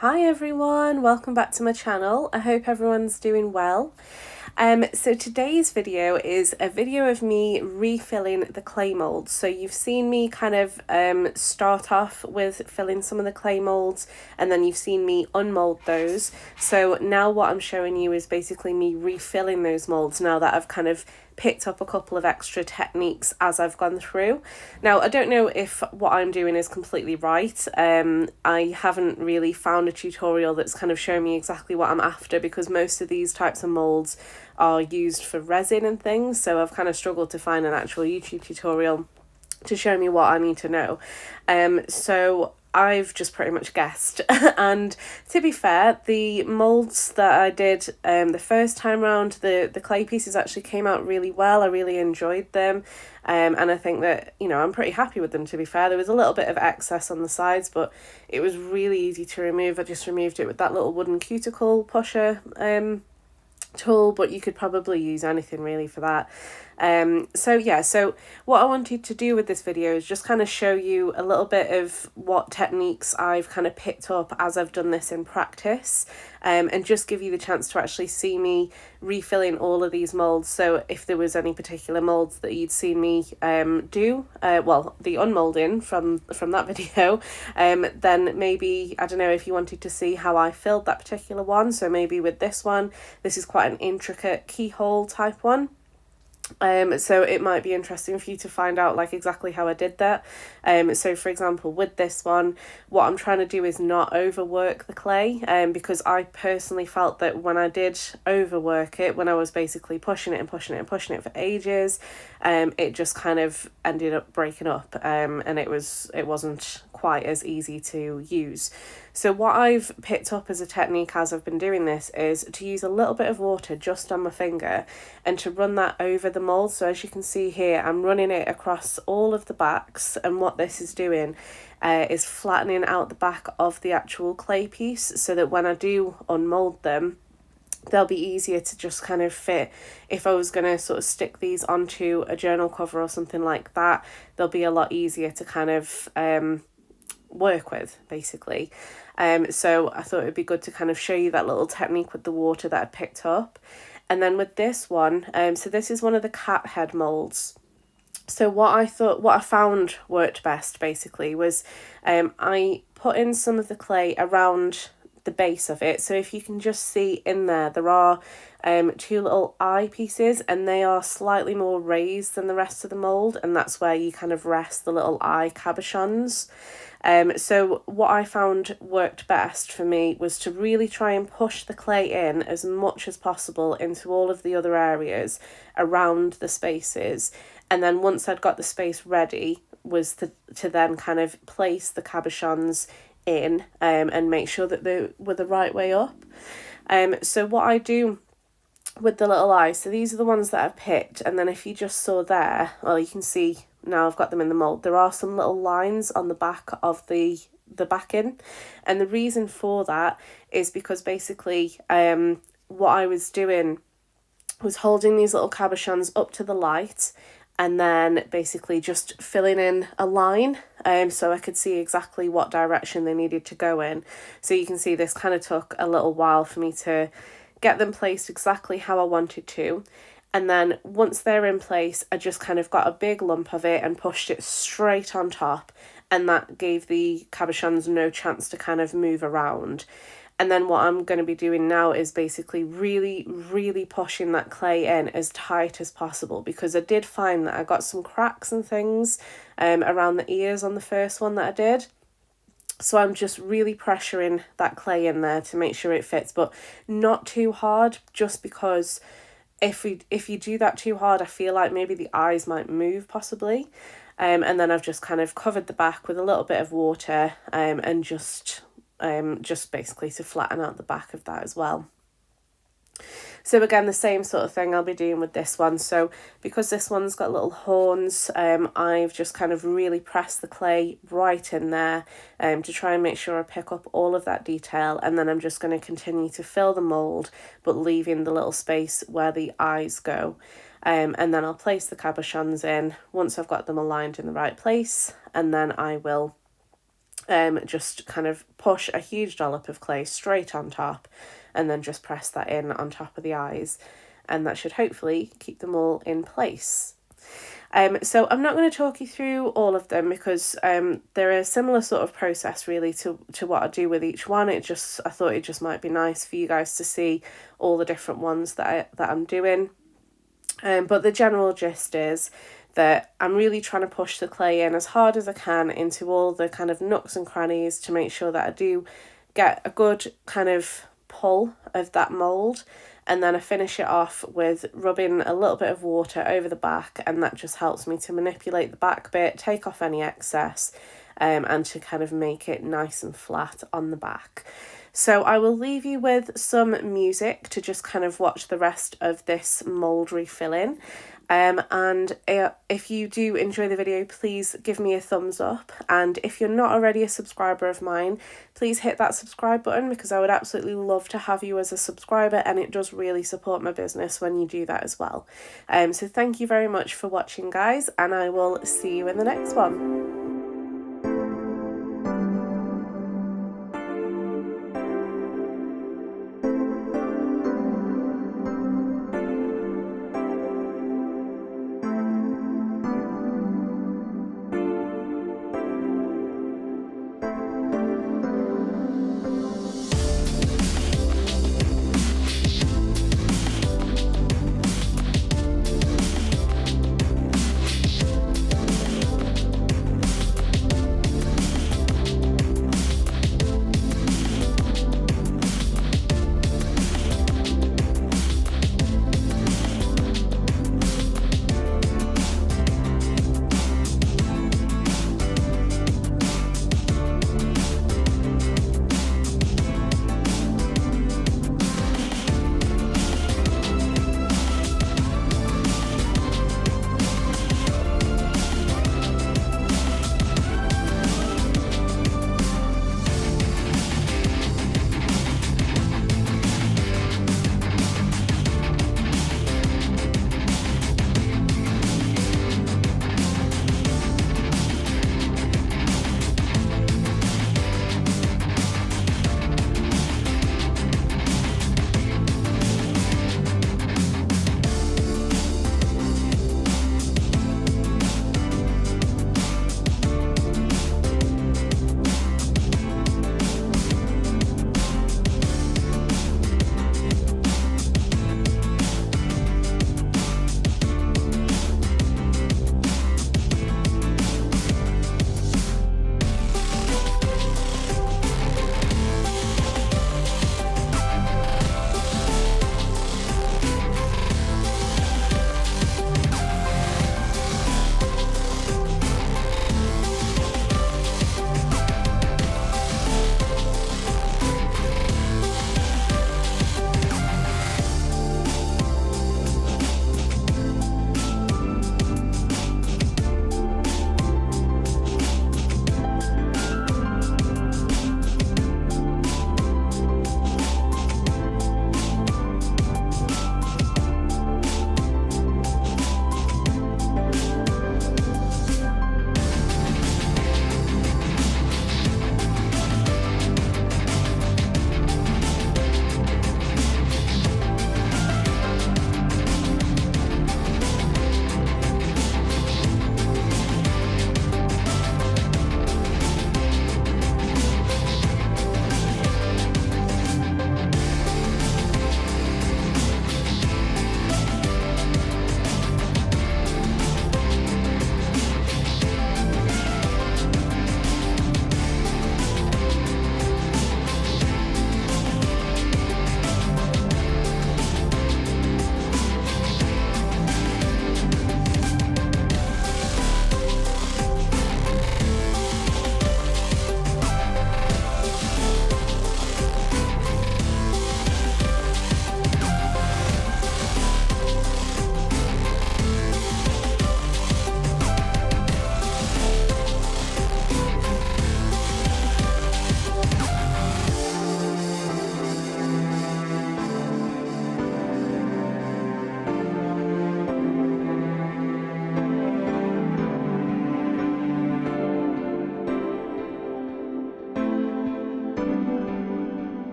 Hi everyone, welcome back to my channel. I hope everyone's doing well. So today's video is a video of me refilling the clay molds. So you've seen me kind of start off with filling some of the clay molds, and then you've seen me unmold those. So now what I'm showing you is basically me refilling those molds now that I've kind of picked up a couple of extra techniques as I've gone through. Now, I don't know if what I'm doing is completely right. I haven't really found a tutorial that's kind of showing me exactly what I'm after, because most of these types of molds are used for resin and things, so I've kind of struggled to find an actual YouTube tutorial to show me what I need to know. So I've just pretty much guessed. And to be fair, the molds that I did the first time round, the clay pieces actually came out really well. I really enjoyed them. And I think that, I'm pretty happy with them, to be fair. There was a little bit of excess on the sides, but it was really easy to remove. I just removed it with that little wooden cuticle pusher tool, but you could probably use anything really for that. So what I wanted to do with this video is just kind of show you a little bit of what techniques I've kind of picked up as I've done this in practice, and just give you the chance to actually see me refilling all of these molds. So if there was any particular molds that you'd seen me do, the unmolding from that video, then maybe, I don't know, if you wanted to see how I filled that particular one. So maybe with this one, this is quite an intricate keyhole type one. So it might be interesting for you to find out like exactly how I did that. So for example, with this one, what I'm trying to do is not overwork the clay, because I personally felt that when I did overwork it, when I was basically pushing it for ages, it just kind of ended up breaking up, and it wasn't quite as easy to use. So what I've picked up as a technique as I've been doing this is to use a little bit of water just on my finger and to run that over the mould. So as you can see here, I'm running it across all of the backs, and what this is doing is flattening out the back of the actual clay piece, so that when I do unmold them, they'll be easier to just kind of fit. If I was going to sort of stick these onto a journal cover or something like that, they'll be a lot easier to kind of work with, basically. So I thought it'd be good to kind of show you that little technique with the water that I picked up. And then with this one, so this is one of the cat head molds. So what I found worked best basically was I put in some of the clay around the base of it. So if you can just see in there are two little eye pieces, and they are slightly more raised than the rest of the mold, and that's where you kind of rest the little eye cabochons. So what I found worked best for me was to really try and push the clay in as much as possible into all of the other areas around the spaces, and then once I'd got the space ready was to then kind of place the cabochons in, and make sure that they were the right way up. So what I do with the little eyes, so these are the ones that I've picked, and then if you just saw there, well, you can see now I've got them in the mould, there are some little lines on the back of the backing, and the reason for that is because basically what I was doing was holding these little cabochons up to the light and then basically just filling in a line, so I could see exactly what direction they needed to go in. So you can see this kind of took a little while for me to get them placed exactly how I wanted to. And then once they're in place, I just kind of got a big lump of it and pushed it straight on top, and that gave the cabochons no chance to kind of move around. And then what I'm going to be doing now is basically really, really pushing that clay in as tight as possible, because I did find that I got some cracks and things around the ears on the first one that I did. So I'm just really pressuring that clay in there to make sure it fits, but not too hard, just because if you do that too hard, I feel like maybe the eyes might move possibly. And then I've just kind of covered the back with a little bit of water, and just basically to flatten out the back of that as well. So again, the same sort of thing I'll be doing with this one. So because this one's got little horns, I've just kind of really pressed the clay right in there to try and make sure I pick up all of that detail. And then I'm just going to continue to fill the mould, but leaving the little space where the eyes go. And then I'll place the cabochons in once I've got them aligned in the right place, and then I will just kind of push a huge dollop of clay straight on top and then just press that in on top of the eyes, and that should hopefully keep them all in place. So I'm not going to talk you through all of them because they're a similar sort of process really to what I do with each one. I thought it just might be nice for you guys to see all the different ones that I'm doing. But the general gist is that I'm really trying to push the clay in as hard as I can into all the kind of nooks and crannies to make sure that I do get a good kind of pull of that mould, and then I finish it off with rubbing a little bit of water over the back, and that just helps me to manipulate the back bit, take off any excess, and to kind of make it nice and flat on the back. So I will leave you with some music to just kind of watch the rest of this mould refilling. And if you do enjoy the video, please give me a thumbs up. And if you're not already a subscriber of mine, please hit that subscribe button, because I would absolutely love to have you as a subscriber, and it does really support my business when you do that as well. So thank you very much for watching, guys, and I will see you in the next one.